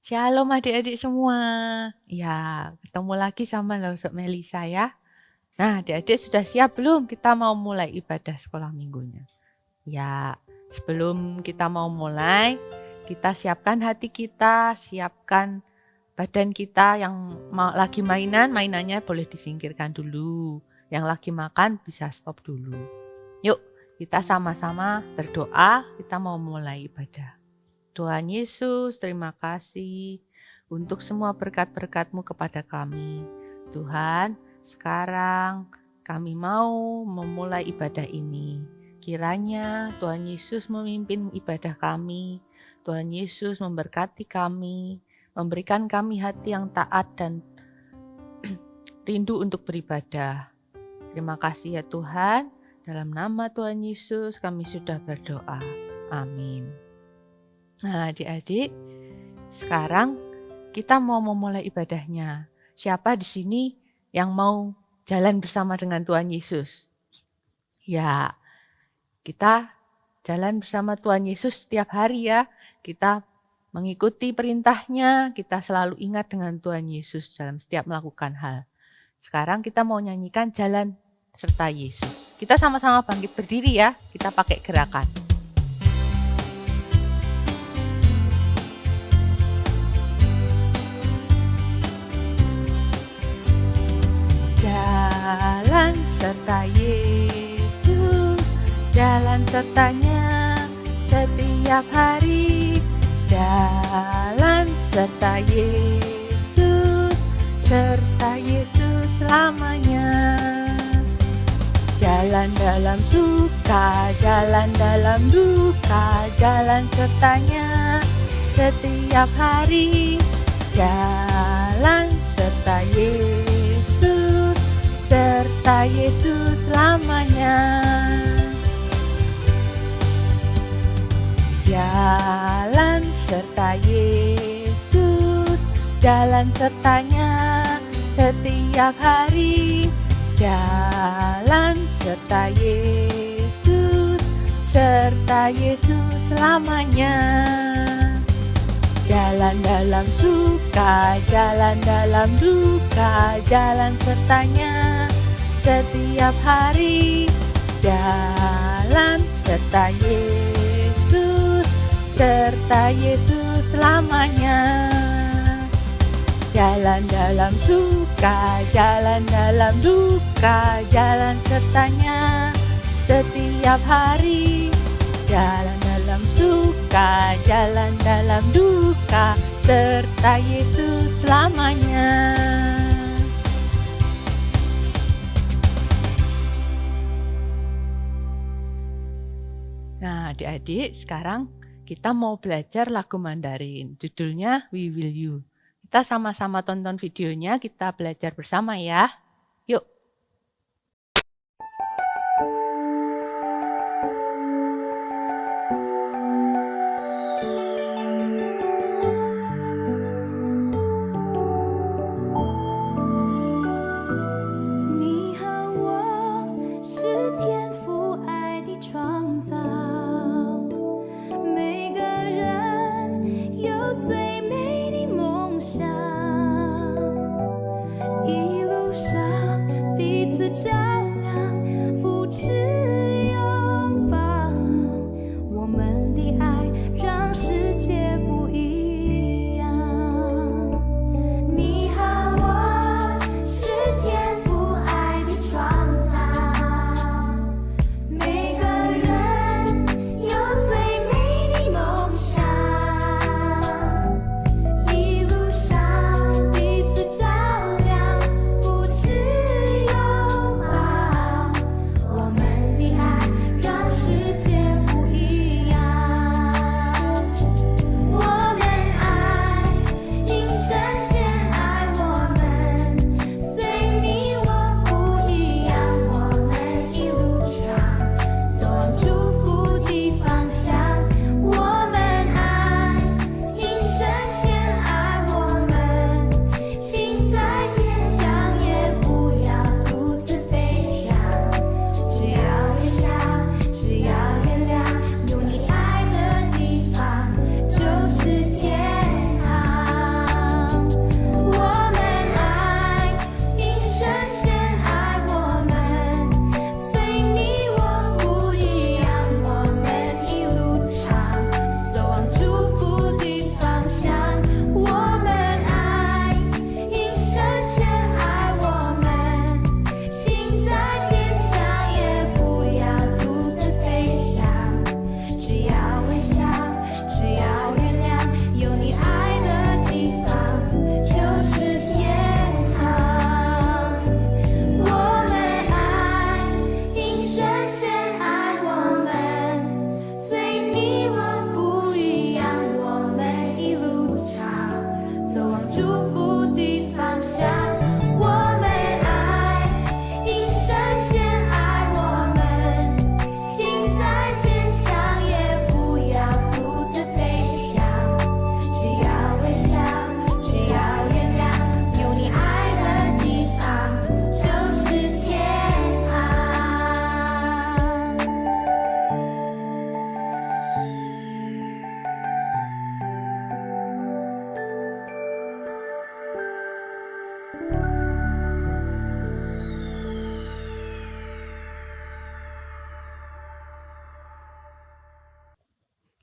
Shalom adik-adik semua. Ya, ketemu lagi sama Lausuk Melisa ya. Nah, adik-adik sudah siap belum? Kita mau mulai ibadah sekolah minggunya. Ya, sebelum kita mau mulai, kita siapkan hati kita, siapkan badan kita. Yang lagi mainannya boleh disingkirkan dulu. Yang lagi makan bisa stop dulu. Yuk, kita sama-sama berdoa, kita mau mulai ibadah. Tuhan Yesus, terima kasih untuk semua berkat-berkat-Mu kepada kami. Tuhan, sekarang kami mau memulai ibadah ini. Kiranya Tuhan Yesus memimpin ibadah kami. Tuhan Yesus memberkati kami, memberikan kami hati yang taat dan rindu untuk beribadah. Terima kasih ya Tuhan. Dalam nama Tuhan Yesus kami sudah berdoa. Amin. Nah, adik-adik, sekarang kita mau memulai ibadahnya. Siapa di sini yang mau jalan bersama dengan Tuhan Yesus? Ya, kita jalan bersama Tuhan Yesus setiap hari ya. Kita mengikuti perintahnya, kita selalu ingat dengan Tuhan Yesus dalam setiap melakukan hal. Sekarang kita mau nyanyikan Jalan Serta Yesus. Kita sama-sama bangkit berdiri ya, kita pakai gerakan. Jalan serta Yesus, jalan sertanya setiap hari. Jalan serta Yesus, serta Yesus selamanya. Jalan dalam suka, jalan dalam duka, jalan sertanya setiap hari. Jalan serta Yesus, serta Yesus selamanya. Jalan serta Yesus, jalan sertanya setiap hari. Jalan serta Yesus, serta Yesus selamanya. Jalan dalam suka, jalan dalam duka, jalan sertanya setiap hari. Jalan serta Yesus, serta Yesus selamanya. Jalan dalam suka, jalan dalam duka, jalan sertanya setiap hari. Jalan dalam suka, jalan dalam duka, serta Yesus selamanya. Nah, adik-adik, sekarang kita mau belajar lagu Mandarin. Judulnya We Will You. Kita sama-sama tonton videonya, kita belajar bersama ya. Yuk. 照亮，扶持拥抱，我们的爱让世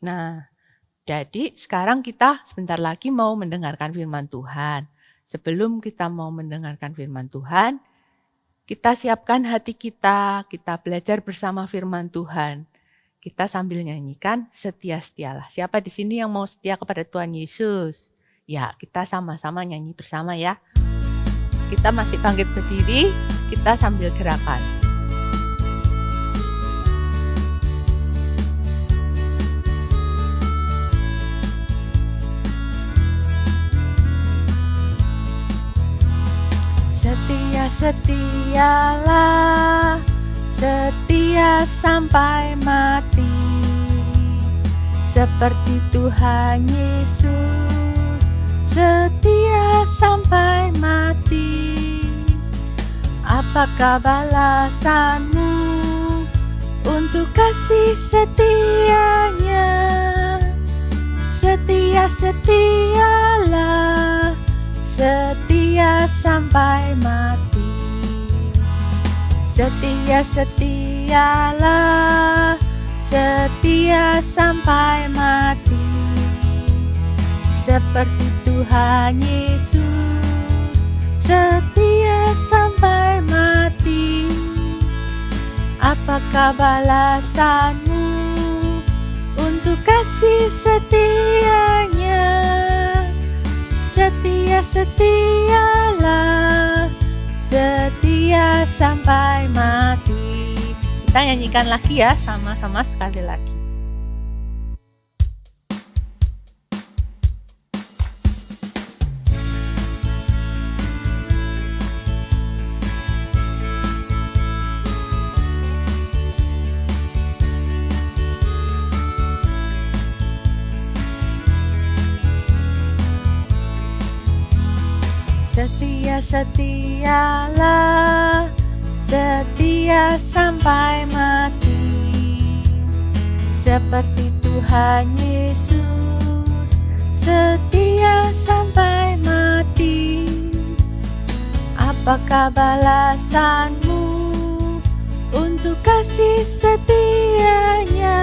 Nah, jadi sekarang kita sebentar lagi mau mendengarkan firman Tuhan. Sebelum kita mau mendengarkan firman Tuhan, kita siapkan hati kita belajar bersama firman Tuhan. Kita sambil nyanyikan setia-setialah. Siapa di sini yang mau setia kepada Tuhan Yesus? Ya, kita sama-sama nyanyi bersama ya. Kita masih bangkit berdiri, kita sambil gerakan. Setia-setialah, setia sampai mati, seperti Tuhan Yesus, setia sampai mati. Apakah balasanmu untuk kasih setianya? Setia-setialah, setia sampai mati. Setia-setialah, setia sampai mati, seperti Tuhan Yesus, setia sampai mati. Apakah balasanmu untuk kasih setianya? Setia-setialah, setia sampai mati. Kita nyanyikan lagi ya, sama-sama sekali lagi. Setia-setialah, setia sampai mati, seperti Tuhan Yesus, setia sampai mati. Apakah balasanmu untuk kasih setianya?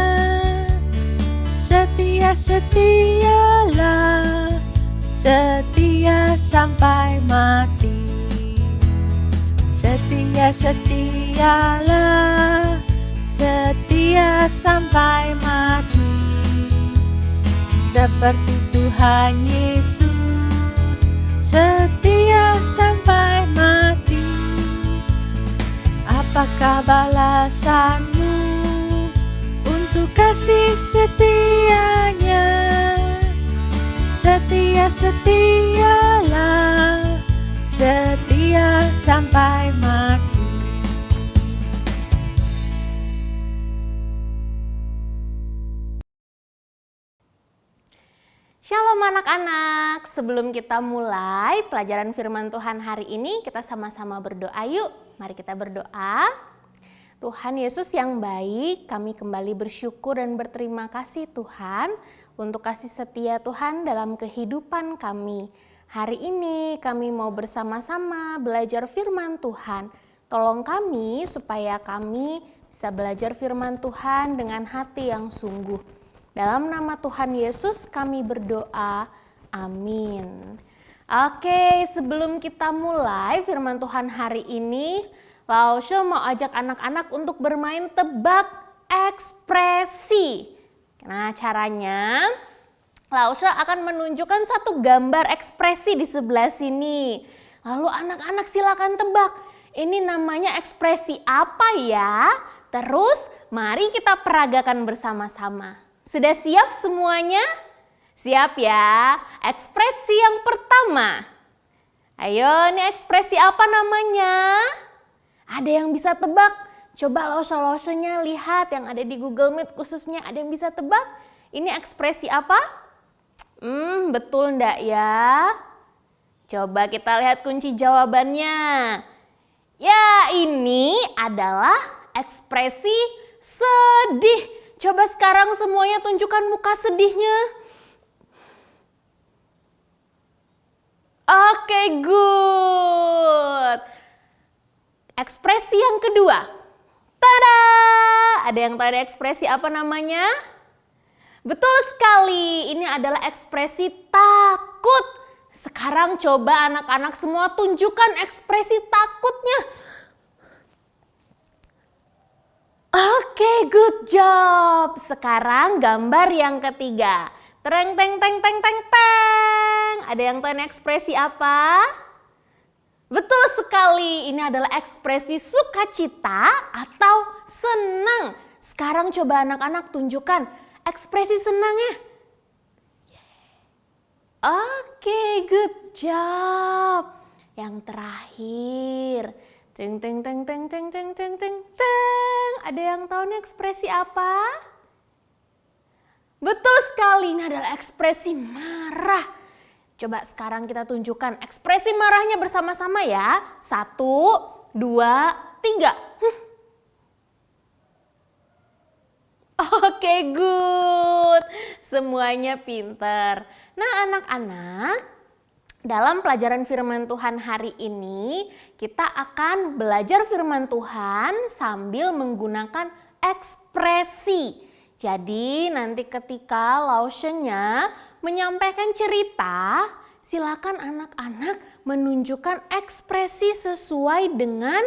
Setia-setialah, setia sampai mati. Setia-setialah, setia sampai mati, seperti Tuhan Yesus, setia sampai mati. Apakah balasanmu untuk kasih setianya? Setia-setialah, setia sampai mati. Shalom anak-anak, sebelum kita mulai pelajaran firman Tuhan hari ini, kita sama-sama berdoa yuk. Mari kita berdoa. Tuhan Yesus yang baik, kami kembali bersyukur dan berterima kasih Tuhan untuk kasih setia Tuhan dalam kehidupan kami. Hari ini kami mau bersama-sama belajar firman Tuhan. Tolong kami supaya kami bisa belajar firman Tuhan dengan hati yang sungguh. Dalam nama Tuhan Yesus kami berdoa, amin. Oke, sebelum kita mulai firman Tuhan hari ini, Lausha mau ajak anak-anak untuk bermain tebak ekspresi. Nah, caranya Lausha akan menunjukkan satu gambar ekspresi di sebelah sini. Lalu anak-anak silakan tebak, ini namanya ekspresi apa ya? Terus mari kita peragakan bersama-sama. Sudah siap semuanya? Siap ya? Ekspresi yang pertama. Ayo, ini ekspresi apa namanya? Ada yang bisa tebak? Coba Lausha-Laushanya lihat yang ada di Google Meet khususnya, ada yang bisa tebak? Ini ekspresi apa? Betul ndak ya? Coba kita lihat kunci jawabannya. Ya, ini adalah ekspresi sedih. Coba sekarang semuanya tunjukkan muka sedihnya. Oke, good. Ekspresi yang kedua. Tada! Ada yang tahu ekspresi apa namanya? Betul sekali, ini adalah ekspresi takut. Sekarang coba anak-anak semua tunjukkan ekspresi takutnya. Oke, good job. Sekarang gambar yang ketiga. Tereng teng teng teng teng teng. Ada yang tahu ekspresi apa? Betul sekali, ini adalah ekspresi sukacita atau senang. Sekarang coba anak-anak tunjukkan ekspresi senangnya. Oke, good job. Yang terakhir. Teng teng teng teng teng teng teng teng teng. Ada yang tahu nih ekspresi apa? Betul sekali, ini adalah ekspresi marah. Coba sekarang kita tunjukkan ekspresi marahnya bersama-sama ya. 1, 2, 3. Oke, good. Semuanya pinter. Nah, anak-anak, dalam pelajaran firman Tuhan hari ini, kita akan belajar firman Tuhan sambil menggunakan ekspresi. Jadi, nanti ketika Lausennya menyampaikan cerita, silakan anak-anak menunjukkan ekspresi sesuai dengan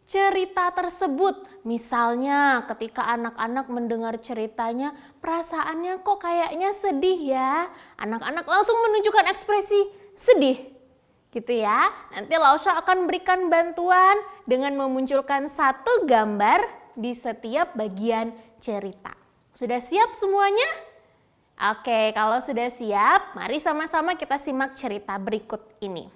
cerita tersebut. Misalnya ketika anak-anak mendengar ceritanya, perasaannya kok kayaknya sedih ya. Anak-anak langsung menunjukkan ekspresi sedih. Gitu ya. Nanti Lausa akan berikan bantuan dengan memunculkan satu gambar di setiap bagian cerita. Sudah siap semuanya? Oke, kalau sudah siap, mari sama-sama kita simak cerita berikut ini.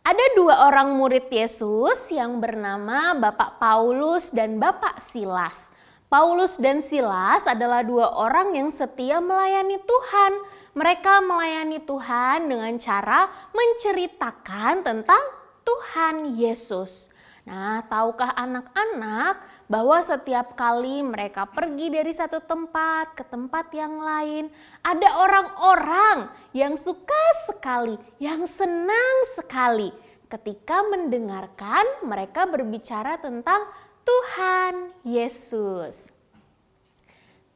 Ada 2 orang murid Yesus yang bernama Bapak Paulus dan Bapak Silas. Paulus dan Silas adalah 2 orang yang setia melayani Tuhan. Mereka melayani Tuhan dengan cara menceritakan tentang Tuhan Yesus. Nah, tahukah anak-anak bahwa setiap kali mereka pergi dari satu tempat ke tempat yang lain, ada orang-orang yang suka sekali, yang senang sekali ketika mendengarkan mereka berbicara tentang Tuhan Yesus.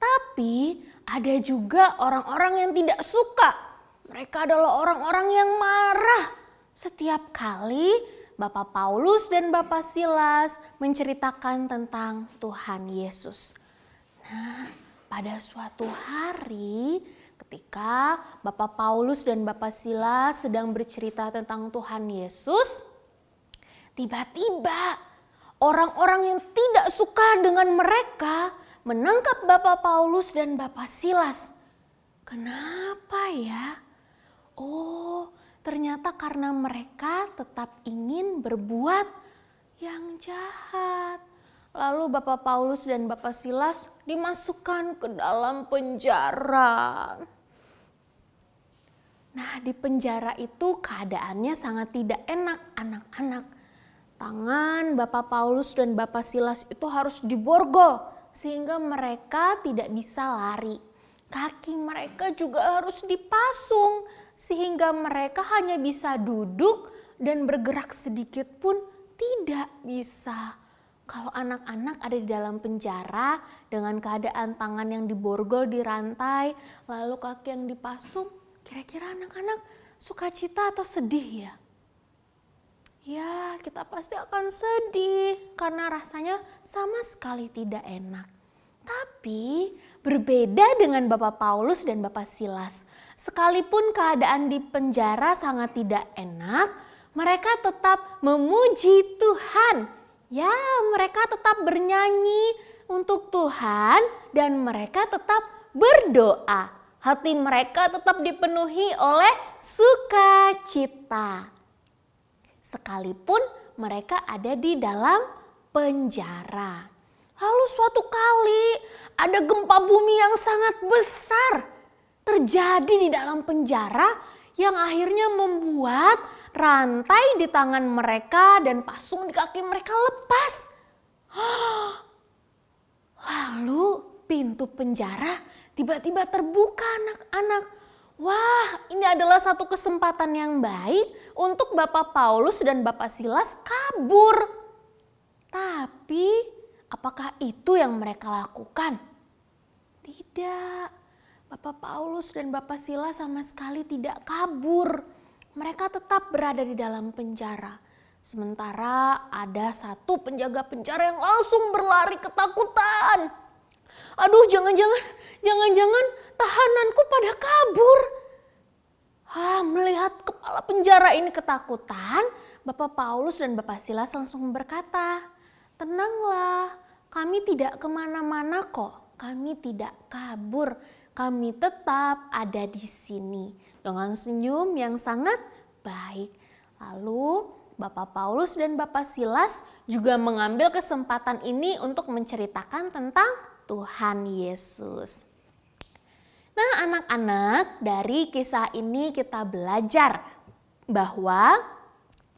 Tapi ada juga orang-orang yang tidak suka. Mereka adalah orang-orang yang marah setiap kali Bapak Paulus dan Bapak Silas menceritakan tentang Tuhan Yesus. Nah, pada suatu hari ketika Bapak Paulus dan Bapak Silas sedang bercerita tentang Tuhan Yesus, tiba-tiba orang-orang yang tidak suka dengan mereka menangkap Bapak Paulus dan Bapak Silas. Kenapa ya? Oh, ternyata karena mereka tetap ingin berbuat yang jahat. Lalu Bapak Paulus dan Bapak Silas dimasukkan ke dalam penjara. Nah, di penjara itu keadaannya sangat tidak enak anak-anak. Tangan Bapak Paulus dan Bapak Silas itu harus diborgol sehingga mereka tidak bisa lari. Kaki mereka juga harus dipasung sehingga mereka hanya bisa duduk dan bergerak sedikit pun tidak bisa. Kalau anak-anak ada di dalam penjara dengan keadaan tangan yang diborgol di rantai, lalu kaki yang dipasung, kira-kira anak-anak sukacita atau sedih ya? Ya, kita pasti akan sedih karena rasanya sama sekali tidak enak. Tapi berbeda dengan Bapak Paulus dan Bapak Silas. Sekalipun keadaan di penjara sangat tidak enak, mereka tetap memuji Tuhan. Ya, mereka tetap bernyanyi untuk Tuhan dan mereka tetap berdoa. Hati mereka tetap dipenuhi oleh sukacita. Sekalipun mereka ada di dalam penjara. Lalu suatu kali ada gempa bumi yang sangat besar terjadi di dalam penjara yang akhirnya membuat rantai di tangan mereka dan pasung di kaki mereka lepas. Lalu pintu penjara tiba-tiba terbuka anak-anak. Wah, ini adalah satu kesempatan yang baik untuk Bapak Paulus dan Bapak Silas kabur. Tapi apakah itu yang mereka lakukan? Tidak, Bapak Paulus dan Bapak Silas sama sekali tidak kabur. Mereka tetap berada di dalam penjara. Sementara ada satu penjaga penjara yang langsung berlari ketakutan. Aduh, jangan-jangan tahananku pada kabur. Melihat kepala penjara ini ketakutan, Bapak Paulus dan Bapak Silas langsung berkata, "Tenanglah, kami tidak kemana-mana kok. Kami tidak kabur. Kami tetap ada di sini." Dengan senyum yang sangat baik. Lalu Bapak Paulus dan Bapak Silas juga mengambil kesempatan ini untuk menceritakan tentang Tuhan Yesus. Nah, anak-anak, dari kisah ini kita belajar bahwa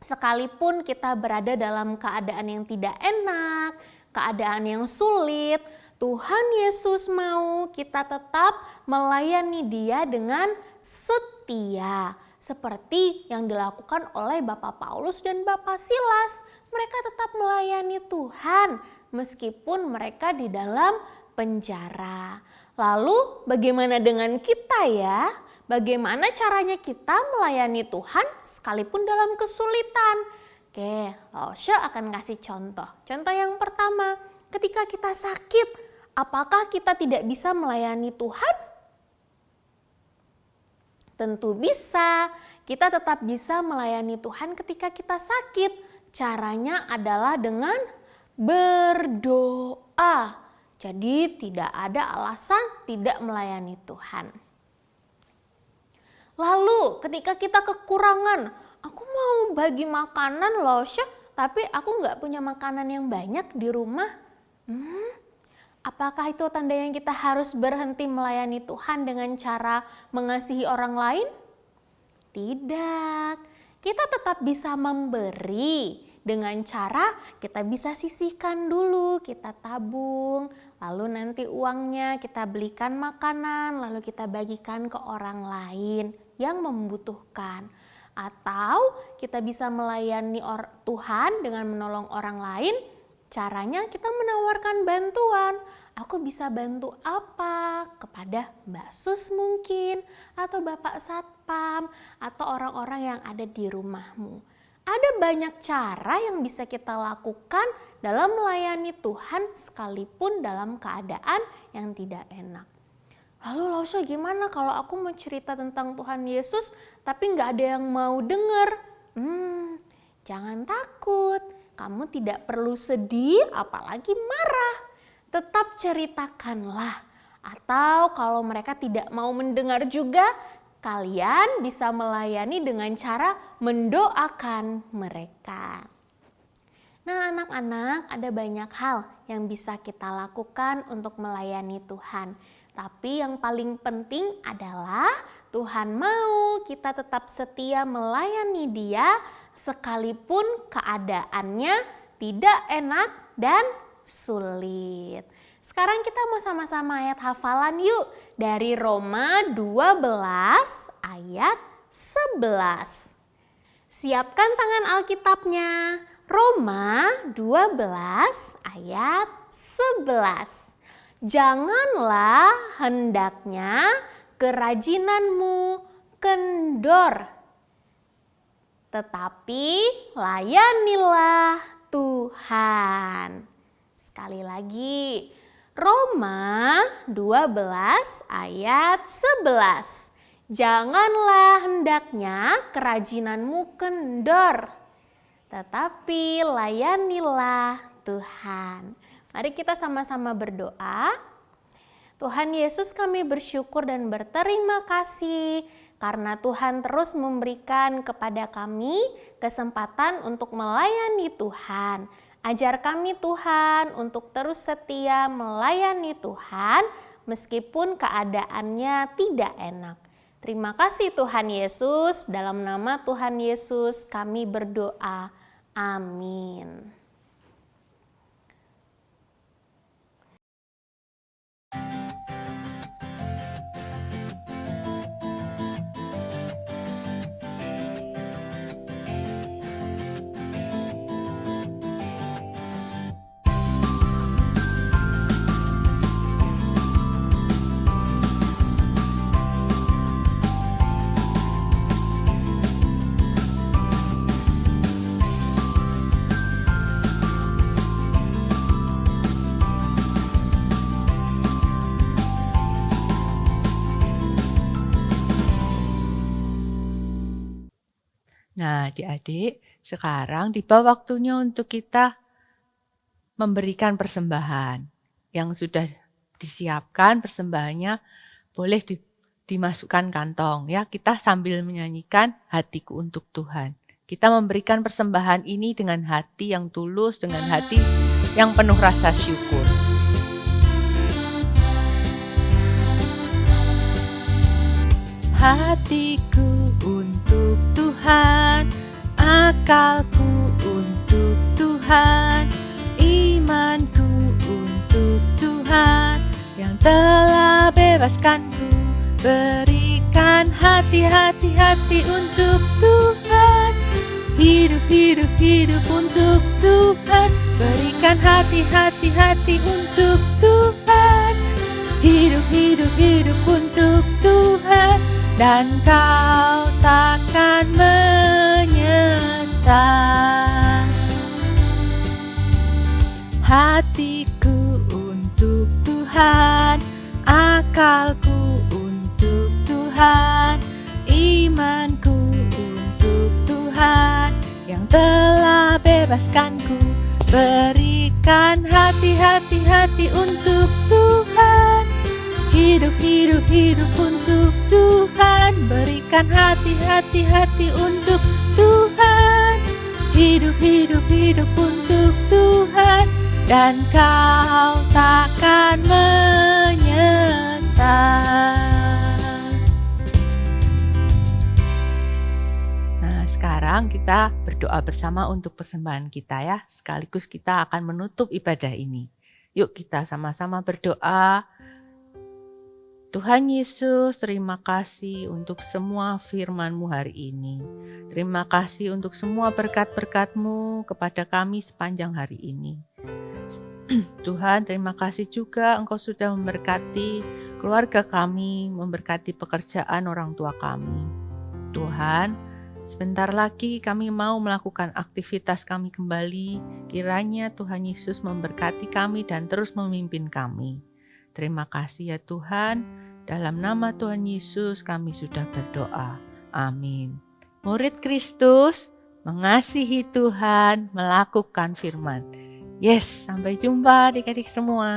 sekalipun kita berada dalam keadaan yang tidak enak, keadaan yang sulit, Tuhan Yesus mau kita tetap melayani Dia dengan setia. Seperti yang dilakukan oleh Bapak Paulus dan Bapak Silas. Mereka tetap melayani Tuhan meskipun mereka di dalam penjara. Lalu bagaimana dengan kita ya? Bagaimana caranya kita melayani Tuhan sekalipun dalam kesulitan? Oke, Lausha akan kasih contoh. Contoh yang pertama, ketika kita sakit, apakah kita tidak bisa melayani Tuhan? Tentu bisa. Kita tetap bisa melayani Tuhan ketika kita sakit. Caranya adalah dengan berdoa. Jadi tidak ada alasan tidak melayani Tuhan. Lalu ketika kita kekurangan, aku mau bagi makanan loh Syah, tapi aku nggak punya makanan yang banyak di rumah. Apakah itu tanda yang kita harus berhenti melayani Tuhan dengan cara mengasihi orang lain? Tidak, kita tetap bisa memberi. Dengan cara kita bisa sisihkan dulu, kita tabung, lalu nanti uangnya kita belikan makanan, lalu kita bagikan ke orang lain yang membutuhkan. Atau kita bisa melayani Tuhan dengan menolong orang lain, caranya kita menawarkan bantuan. Aku bisa bantu apa? Kepada Mbak Sus mungkin, atau Bapak Satpam, atau orang-orang yang ada di rumahmu. Ada banyak cara yang bisa kita lakukan dalam melayani Tuhan sekalipun dalam keadaan yang tidak enak. Lalu Lausha, gimana kalau aku mau cerita tentang Tuhan Yesus tapi nggak ada yang mau dengar? Jangan takut, kamu tidak perlu sedih apalagi marah. Tetap ceritakanlah. Atau kalau mereka tidak mau mendengar juga, kalian bisa melayani dengan cara mendoakan mereka. Nah, anak-anak, ada banyak hal yang bisa kita lakukan untuk melayani Tuhan. Tapi yang paling penting adalah Tuhan mau kita tetap setia melayani Dia sekalipun keadaannya tidak enak dan sulit. Sekarang kita mau sama-sama ayat hafalan yuk. Dari Roma 12 ayat 11. Siapkan tangan Alkitabnya. Roma 12 ayat 11. Janganlah hendaknya kerajinanmu kendor, tetapi layanilah Tuhan. Sekali lagi, Roma 12 ayat 11. Janganlah hendaknya kerajinanmu kendor, tetapi layanilah Tuhan. Mari kita sama-sama berdoa. Tuhan Yesus, kami bersyukur dan berterima kasih karena Tuhan terus memberikan kepada kami kesempatan untuk melayani Tuhan. Ajar kami Tuhan untuk terus setia melayani Tuhan meskipun keadaannya tidak enak. Terima kasih Tuhan Yesus, dalam nama Tuhan Yesus kami berdoa. Amin. Nah, adik-adik, sekarang tiba waktunya untuk kita memberikan persembahan. Yang sudah disiapkan persembahannya boleh dimasukkan kantong ya. Kita sambil menyanyikan hatiku untuk Tuhan. Kita memberikan persembahan ini dengan hati yang tulus, dengan hati yang penuh rasa syukur. Hatiku untuk Tuhan, akalku untuk Tuhan, imanku untuk Tuhan, yang telah bebaskanku, berikan hati untuk Tuhan. Hidup untuk Tuhan, berikan hati untuk Tuhan. Hidup untuk Tuhan, dan kau takkan menyesal. Hatiku untuk Tuhan, akalku untuk Tuhan, imanku untuk Tuhan, yang telah bebaskanku, berikan hati untuk Tuhan. Hidup untuk Tuhan, berikan hati untuk Tuhan. Hidup untuk Tuhan, dan kau takkan menyesal. Nah, sekarang kita berdoa bersama untuk persembahan kita ya. Sekaligus kita akan menutup ibadah ini. Yuk kita sama-sama berdoa. Tuhan Yesus, terima kasih untuk semua firman-Mu hari ini. Terima kasih untuk semua berkat-berkat-Mu kepada kami sepanjang hari ini. Tuhan, terima kasih juga Engkau sudah memberkati keluarga kami, memberkati pekerjaan orang tua kami. Tuhan, sebentar lagi kami mau melakukan aktivitas kami kembali. Kiranya Tuhan Yesus memberkati kami dan terus memimpin kami. Terima kasih ya Tuhan, dalam nama Tuhan Yesus kami sudah berdoa. Amin. Murid Kristus, mengasihi Tuhan, melakukan firman. Yes, sampai jumpa adik-adik semua.